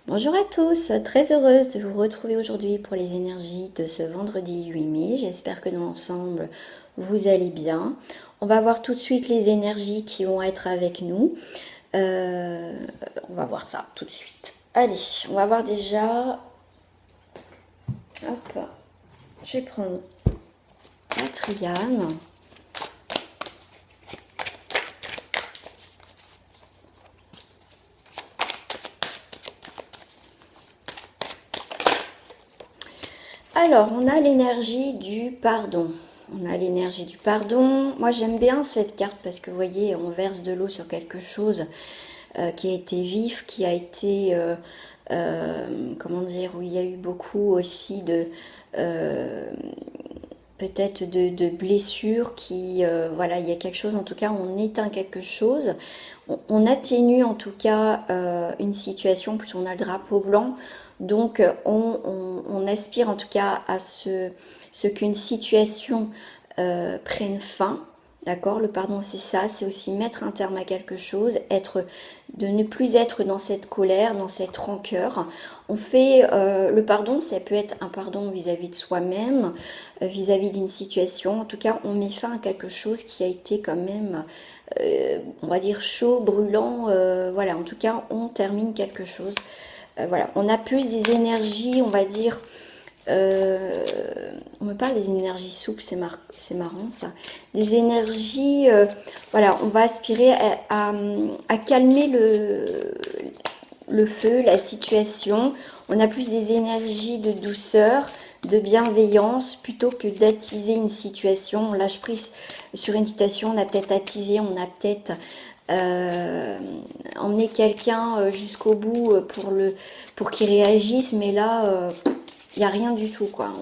Bonjour à tous, très heureuse de vous retrouver aujourd'hui pour les énergies de ce vendredi 8 mai. J'espère que dans l'ensemble vous allez bien. On va voir tout de suite les énergies qui vont être avec nous. Euh, on va voir ça tout de suite. Allez, on va voir déjà. Hop, je vais prendre la Triane. Alors, on a l'énergie du pardon. On a l'énergie du pardon. Moi, j'aime bien cette carte parce que vous voyez, on verse de l'eau sur quelque chose qui a été vif, qui a été, comment dire, où il y a eu beaucoup aussi de, euh, peut-être de blessures qui, voilà, il y a quelque chose, en tout cas, on éteint quelque chose, on atténue en tout cas une situation, plus on a le drapeau blanc, donc on aspire en tout cas à ce qu'une situation prenne fin. D'accord, le pardon c'est ça, c'est aussi mettre un terme à quelque chose, de ne plus être dans cette colère, dans cette rancœur. On fait le pardon, ça peut être un pardon vis-à-vis de soi-même, vis-à-vis d'une situation. En tout cas, on met fin à quelque chose qui a été quand même, on va dire chaud, brûlant. Voilà, en tout cas, on termine quelque chose. Voilà, on a plus des énergies, on va dire. On me parle des énergies souples, c'est marrant ça. Des énergies, voilà, on va aspirer à calmer le feu, la situation. On a plus des énergies de douceur, de bienveillance, plutôt que d'attiser une situation. On lâche prise sur une situation, on a peut-être attisé, on a peut-être emmené quelqu'un jusqu'au bout pour qu'il réagisse, mais là, il n'y a rien du tout, quoi.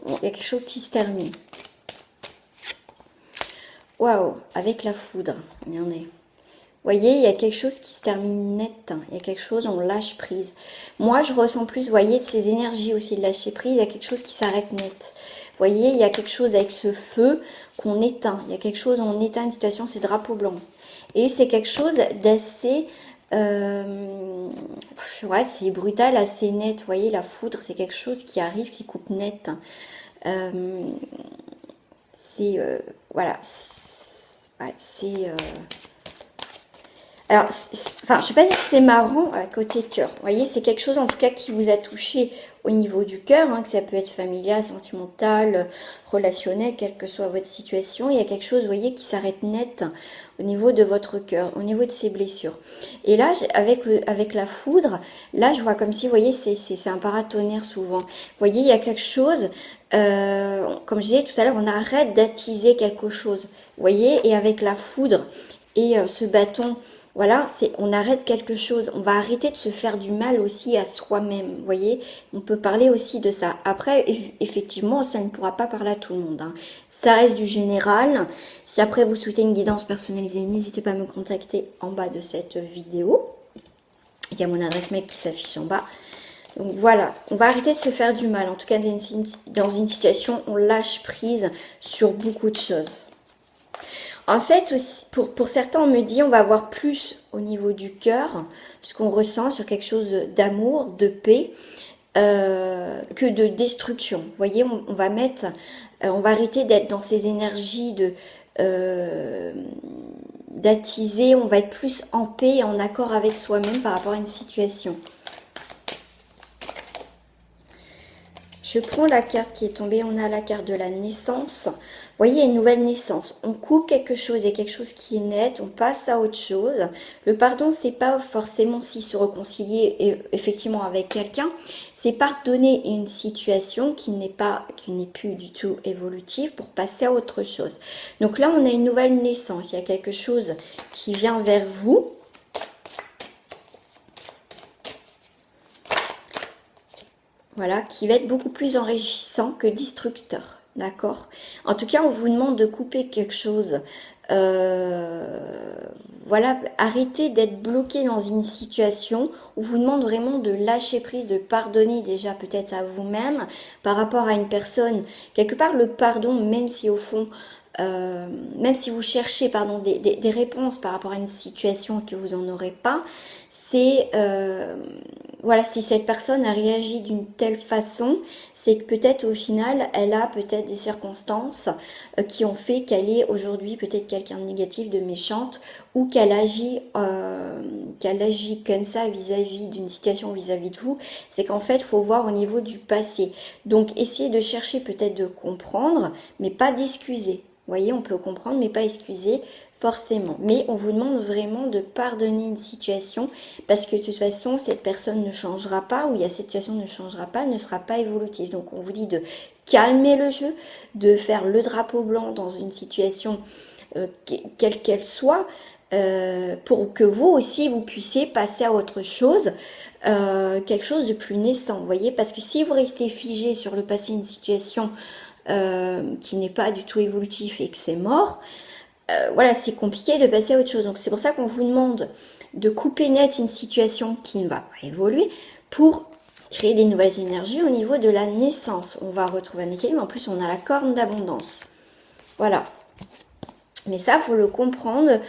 Il y a quelque chose qui se termine. Waouh, avec la foudre, il y en est. Voyez, il y a quelque chose qui se termine net. Il y a quelque chose, on lâche prise. Moi, je ressens plus, voyez, de ces énergies aussi de lâcher prise. Il y a quelque chose qui s'arrête net. Voyez, il y a quelque chose avec ce feu qu'on éteint. Il y a quelque chose, on éteint une situation, c'est drapeau blanc. Et c'est quelque chose d'assez... ouais, c'est brutal, assez net. Vous voyez, la foudre, c'est quelque chose qui arrive, qui coupe net. Euh, c'est... voilà. Ouais, c'est... Alors, enfin, je ne vais pas dire que c'est marrant à côté cœur. Vous voyez, c'est quelque chose en tout cas qui vous a touché au niveau du cœur, hein, que ça peut être familial, sentimental, relationnel, quelle que soit votre situation. Il y a quelque chose, vous voyez, qui s'arrête net au niveau de votre cœur, au niveau de ces blessures. Et là, avec la foudre, là, je vois comme si, vous voyez, c'est un paratonnerre souvent. Vous voyez, il y a quelque chose, comme je disais tout à l'heure, on arrête d'attiser quelque chose. Vous voyez, et avec la foudre et ce bâton, voilà, on arrête quelque chose. On va arrêter de se faire du mal aussi à soi-même. Vous voyez, on peut parler aussi de ça. Après, effectivement, ça ne pourra pas parler à tout le monde, hein. Ça reste du général. Si après vous souhaitez une guidance personnalisée, n'hésitez pas à me contacter en bas de cette vidéo. Il y a mon adresse mail qui s'affiche en bas. Donc voilà, on va arrêter de se faire du mal. En tout cas, dans une situation, on lâche prise sur beaucoup de choses. En fait, aussi, pour certains, on me dit on va avoir plus au niveau du cœur, ce qu'on ressent sur quelque chose d'amour, de paix, que de destruction. Vous voyez, on va mettre, on va arrêter d'être dans ces énergies d'attiser, on va être plus en paix et en accord avec soi-même par rapport à une situation. Je prends la carte qui est tombée, on a la carte de la naissance. Vous voyez, il y a une nouvelle naissance. On coupe quelque chose, il y a quelque chose qui est net, on passe à autre chose. Le pardon, c'est pas forcément si se réconcilier effectivement avec quelqu'un, c'est pardonner une situation qui n'est plus du tout évolutive pour passer à autre chose. Donc là, on a une nouvelle naissance, il y a quelque chose qui vient vers vous. Voilà, qui va être beaucoup plus enrichissant que destructeur, d'accord? En tout cas, on vous demande de couper quelque chose. Voilà, arrêtez d'être bloqué dans une situation. On vous demande vraiment de lâcher prise, de pardonner déjà peut-être à vous-même par rapport à une personne. Quelque part, le pardon, même si au fond, même si vous cherchez pardon, des réponses par rapport à une situation que vous n'en aurez pas, c'est voilà, si cette personne a réagi d'une telle façon, c'est que peut-être au final, elle a peut-être des circonstances qui ont fait qu'elle est aujourd'hui peut-être quelqu'un de négatif, de méchante, ou qu'elle agit comme ça vis-à-vis d'une situation vis-à-vis de vous. C'est qu'en fait, il faut voir au niveau du passé. Donc, essayez de chercher peut-être de comprendre, mais pas d'excuser. Vous voyez, on peut comprendre, mais pas excuser forcément. Mais on vous demande vraiment de pardonner une situation parce que de toute façon, cette personne ne changera pas, ou cette situation ne changera pas, ne sera pas évolutive. Donc, on vous dit de calmer le jeu, de faire le drapeau blanc dans une situation quelle qu'elle soit, pour que vous aussi, vous puissiez passer à autre chose, quelque chose de plus naissant, vous voyez. Parce que si vous restez figé sur le passé, une situation qui n'est pas du tout évolutif et que c'est mort, voilà, c'est compliqué de passer à autre chose. Donc c'est pour ça qu'on vous demande de couper net une situation qui ne va pas évoluer pour créer des nouvelles énergies au niveau de la naissance. On va retrouver un équilibre. En plus, on a la corne d'abondance. Voilà. Mais ça, faut le comprendre.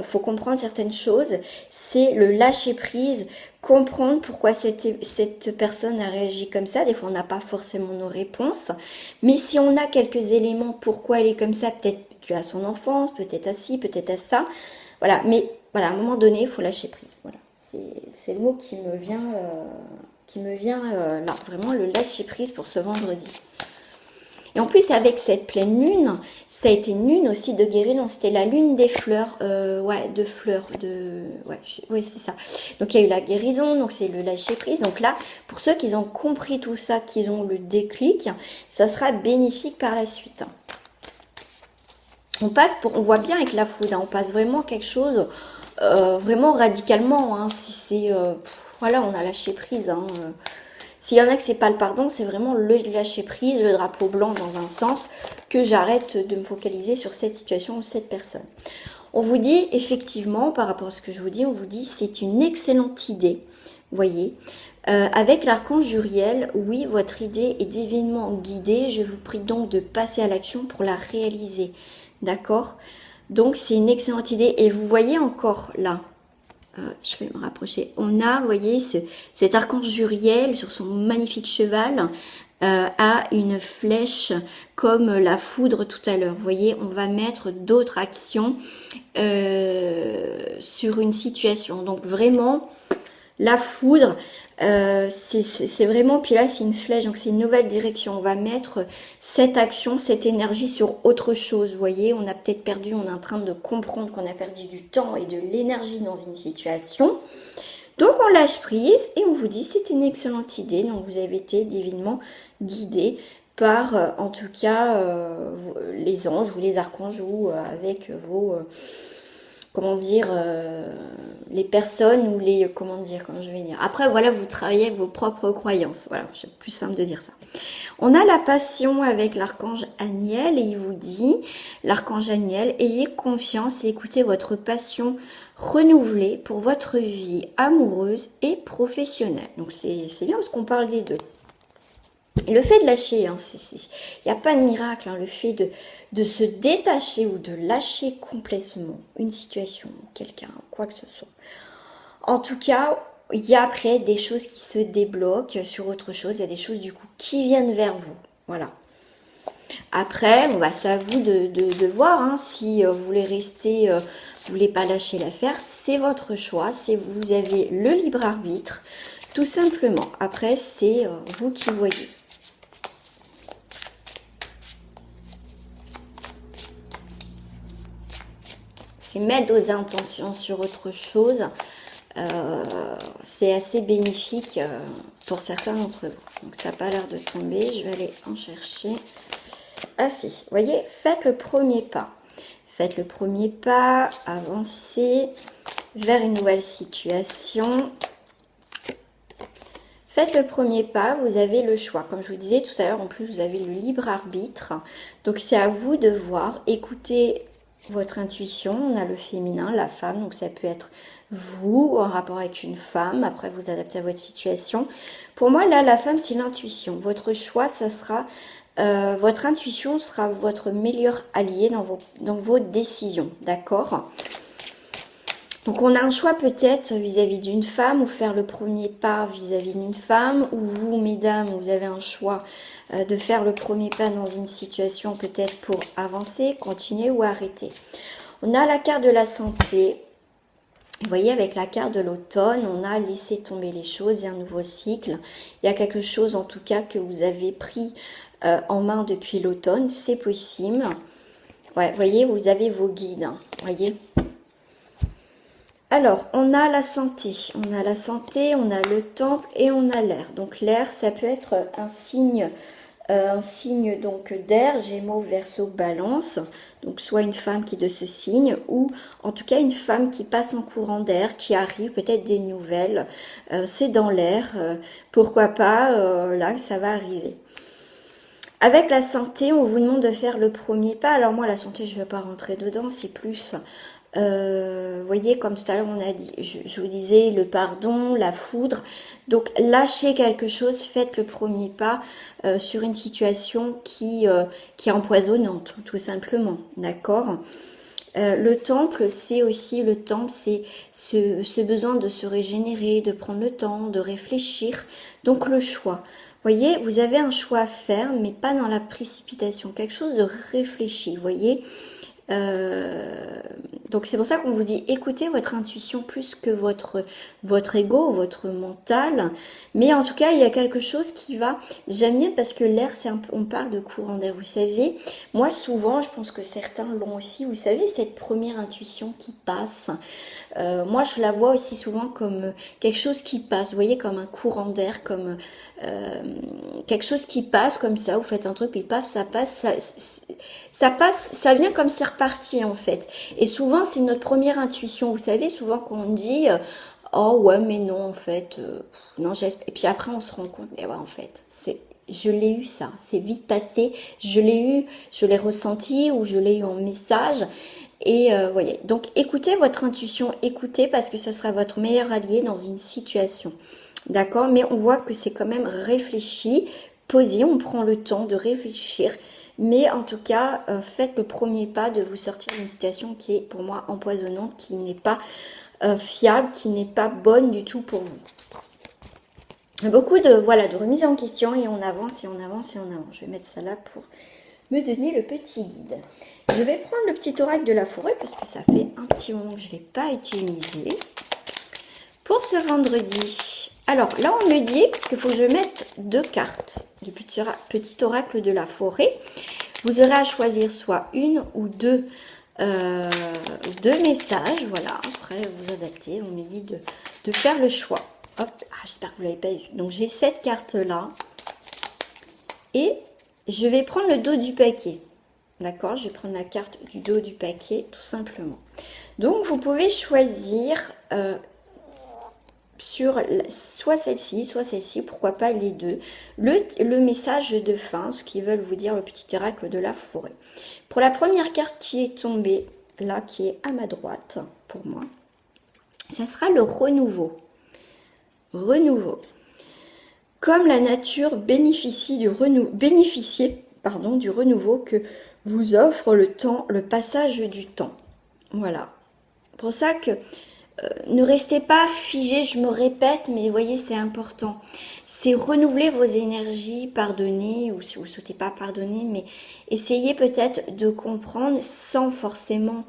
Faut comprendre certaines choses. C'est le lâcher prise, comprendre pourquoi cette personne a réagi comme ça. Des fois, on n'a pas forcément nos réponses. Mais si on a quelques éléments pourquoi elle est comme ça, peut-être dû à son enfance, peut-être à ci, peut-être à ça. Voilà. Mais voilà, à un moment donné, il faut lâcher prise. Voilà. C'est le mot qui me vient, là. Vraiment le lâcher prise pour ce vendredi. Et en plus, avec cette pleine lune, ça a été une lune aussi de guérison. C'était la lune des fleurs. Ouais, c'est ça. Donc, il y a eu la guérison. Donc, c'est le lâcher prise. Donc là, pour ceux qui ont compris tout ça, qui ont le déclic, ça sera bénéfique par la suite. On voit bien avec la foudre, on passe vraiment quelque chose, vraiment radicalement. Hein, si c'est, voilà, on a lâché prise. Hein, s'il y en a que c'est pas le pardon, c'est vraiment le lâcher prise, le drapeau blanc dans un sens, que j'arrête de me focaliser sur cette situation ou cette personne. On vous dit, effectivement, par rapport à ce que je vous dis, on vous dit c'est une excellente idée, vous voyez. Avec l'archange Uriel, oui, votre idée est divinement guidée. Je vous prie donc de passer à l'action pour la réaliser. D'accord? Donc, c'est une excellente idée. Et vous voyez encore là, je vais me rapprocher. On a, vous voyez, cet archange Uriel sur son magnifique cheval a une flèche comme la foudre tout à l'heure. Vous voyez, on va mettre d'autres actions sur une situation. Donc vraiment, la foudre, c'est vraiment, puis là c'est une flèche, donc c'est une nouvelle direction. On va mettre cette action, cette énergie sur autre chose. Vous voyez, on a peut-être perdu, on est en train de comprendre qu'on a perdu du temps et de l'énergie dans une situation. Donc on lâche prise et on vous dit c'est une excellente idée. Donc vous avez été divinement guidé par, en tout cas, les anges ou les archanges ou avec vos... comment dire, les personnes ou les, comment je vais dire. Après, voilà, vous travaillez avec vos propres croyances. Voilà, c'est plus simple de dire ça. On a la passion avec l'archange Aniel et il vous dit, l'archange Aniel, ayez confiance et écoutez votre passion renouvelée pour votre vie amoureuse et professionnelle. Donc, c'est bien parce qu'on parle des deux. Et le fait de lâcher, hein, il n'y a pas de miracle, hein, le fait de se détacher ou de lâcher complètement une situation, quelqu'un, quoi que ce soit. En tout cas, il y a après des choses qui se débloquent sur autre chose, il y a des choses du coup qui viennent vers vous. Voilà. Après, c'est à vous de voir hein, si vous voulez rester, vous voulez pas lâcher l'affaire, c'est votre choix, vous avez le libre arbitre, tout simplement. Après, c'est vous qui voyez. C'est mettre vos intentions sur autre chose. C'est assez bénéfique pour certains d'entre vous. Donc ça n'a pas l'air de tomber. Je vais aller en chercher. Ah si, vous voyez, faites le premier pas. Faites le premier pas, avancez vers une nouvelle situation. Faites le premier pas, vous avez le choix. Comme je vous disais tout à l'heure, en plus, vous avez le libre arbitre. Donc c'est à vous de voir, écoutez votre intuition. On a le féminin, la femme, donc ça peut être vous en rapport avec une femme. Après, vous adaptez à votre situation. Pour moi, là, la femme, c'est l'intuition. Votre choix, ça sera votre intuition sera votre meilleur allié dans vos décisions, d'accord? Donc on a un choix peut-être vis-à-vis d'une femme, ou faire le premier pas vis-à-vis d'une femme, ou vous, mesdames, vous avez un choix de faire le premier pas dans une situation peut-être pour avancer, continuer ou arrêter. On a la carte de la santé. Vous voyez, avec la carte de l'automne, on a laissé tomber les choses, il y a un nouveau cycle. Il y a quelque chose en tout cas que vous avez pris en main depuis l'automne, c'est possible. Ouais, vous voyez, vous avez vos guides, hein, voyez. Alors, on a la santé, on a le temple et on a l'air. Donc l'air, ça peut être un signe donc d'air, Gémeaux, Verseau, Balance. Donc soit une femme qui est de ce signe, ou en tout cas une femme qui passe en courant d'air, qui arrive, peut-être des nouvelles. C'est dans l'air, pourquoi pas, là ça va arriver. Avec la santé, on vous demande de faire le premier pas. Alors moi, la santé, je ne vais pas rentrer dedans, c'est plus... vous voyez, comme tout à l'heure, on a dit, je vous disais, le pardon, la foudre. Donc, lâchez quelque chose, faites le premier pas sur une situation qui est empoisonnante, tout simplement, d'accord? Le temple, c'est aussi le temple, c'est ce besoin de se régénérer, de prendre le temps, de réfléchir. Donc, le choix. Vous voyez, vous avez un choix à faire, mais pas dans la précipitation. Quelque chose de réfléchi, vous voyez. Donc c'est pour ça qu'on vous dit écoutez votre intuition plus que votre ego, votre mental. Mais en tout cas, il y a quelque chose qui va. J'aime bien parce que l'air, on parle de courant d'air. Vous savez, moi souvent, je pense que certains l'ont aussi. Vous savez, cette première intuition qui passe. Moi, je la vois aussi souvent comme quelque chose qui passe. Vous voyez, comme un courant d'air, comme quelque chose qui passe comme ça. Vous faites un truc, puis paf, ça passe. Ça passe, ça vient comme c'est reparti en fait. Et souvent, c'est notre première intuition. Vous savez, souvent qu'on dit oh ouais, mais non, en fait, non, j'espère. Et puis après, on se rend compte, mais ouais, en fait, je l'ai eu ça, c'est vite passé, je l'ai eu, je l'ai ressenti ou je l'ai eu en message. Et voyez, donc écoutez votre intuition, écoutez parce que ça sera votre meilleur allié dans une situation. D'accord? Mais on voit que c'est quand même réfléchi, posé, on prend le temps de réfléchir. Mais en tout cas, faites le premier pas de vous sortir d'une situation qui est pour moi empoisonnante, qui n'est pas fiable, qui n'est pas bonne du tout pour vous. Beaucoup de remise en question et on avance et on avance et on avance. Je vais mettre ça là pour me donner le petit guide. Je vais prendre le petit oracle de la forêt parce que ça fait un petit moment que je ne l'ai pas utilisé. Pour ce vendredi, alors là on me dit qu'il faut que je mette 2 cartes du petit oracle de la forêt. Vous aurez à choisir soit une ou deux messages. Voilà, après vous adaptez. On me dit de faire le choix. Hop, j'espère que vous ne l'avez pas vu. Donc j'ai cette carte là. Et je vais prendre le dos du paquet. D'accord, je vais prendre la carte du dos du paquet tout simplement. Donc vous pouvez choisir sur soit celle-ci, pourquoi pas les deux. Le message de fin, ce qu'ils veulent vous dire, le petit oracle de la forêt. Pour la première carte qui est tombée, là, qui est à ma droite, pour moi, ça sera le renouveau. Renouveau. Comme la nature bénéficie du renouveau que vous offre le temps, le passage du temps. Voilà. Pour ça que ne restez pas figé, je me répète, mais vous voyez, c'est important. C'est renouveler vos énergies, pardonner, ou si vous ne souhaitez pas pardonner, mais essayez peut-être de comprendre sans forcément...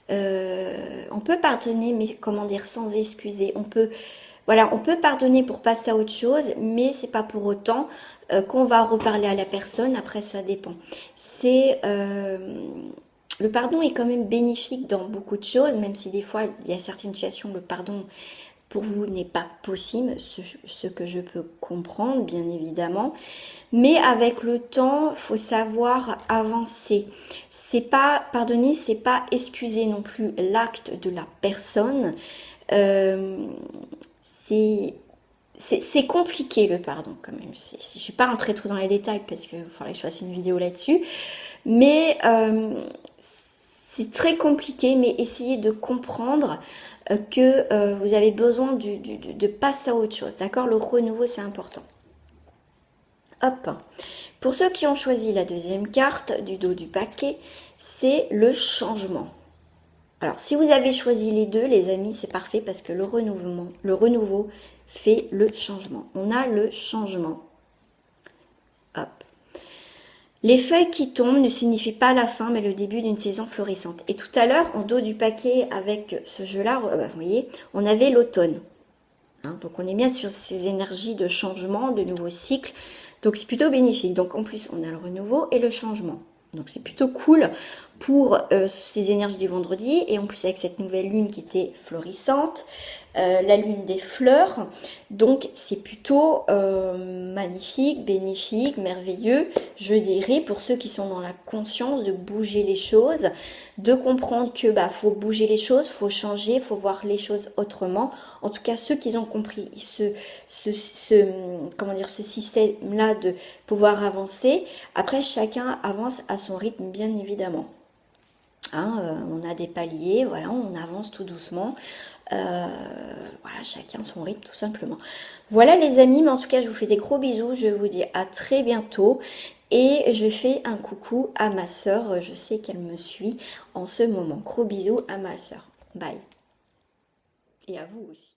on peut pardonner, mais comment dire, sans excuser. On peut pardonner pour passer à autre chose, mais c'est pas pour autant qu'on va reparler à la personne. Après, ça dépend. Le pardon est quand même bénéfique dans beaucoup de choses, même si des fois, il y a certaines situations où le pardon, pour vous, n'est pas possible, ce que je peux comprendre, bien évidemment. Mais avec le temps, il faut savoir avancer. C'est pas pardonner, c'est pas excuser non plus l'acte de la personne. C'est compliqué le pardon quand même. Je ne vais pas rentrer trop dans les détails parce qu'il faudrait que je fasse une vidéo là-dessus. Mais c'est très compliqué, mais essayez de comprendre que vous avez besoin de passer à autre chose. D'accord? Le renouveau, c'est important. Hop. Pour ceux qui ont choisi la deuxième carte du dos du paquet, c'est le changement. Alors, si vous avez choisi les deux, les amis, c'est parfait parce que le renouveau fait le changement. On a le changement. Hop. Les feuilles qui tombent ne signifient pas la fin, mais le début d'une saison florissante. Et tout à l'heure, en dos du paquet, avec ce jeu-là, vous voyez, on avait l'automne. Hein, donc, on est bien sur ces énergies de changement, de nouveaux cycles. Donc, c'est plutôt bénéfique. Donc, en plus, on a le renouveau et le changement. Donc c'est plutôt cool pour ces énergies du vendredi. Et en plus avec cette nouvelle lune qui était florissante, la lune des fleurs. Donc c'est plutôt magnifique, bénéfique, merveilleux, je dirais, pour ceux qui sont dans la conscience de bouger les choses, de comprendre que faut bouger les choses, faut changer, faut voir les choses autrement. En tout cas, ceux qui ont compris comment dire, ce système-là de pouvoir avancer. Après, chacun avance à son rythme, bien évidemment. Hein, on a des paliers, voilà, on avance tout doucement. Voilà, chacun son rythme tout simplement. Voilà les amis, mais en tout cas je vous fais des gros bisous, je vous dis à très bientôt et je fais un coucou à ma soeur, je sais qu'elle me suit en ce moment. Gros bisous à ma soeur, bye. Et à vous aussi.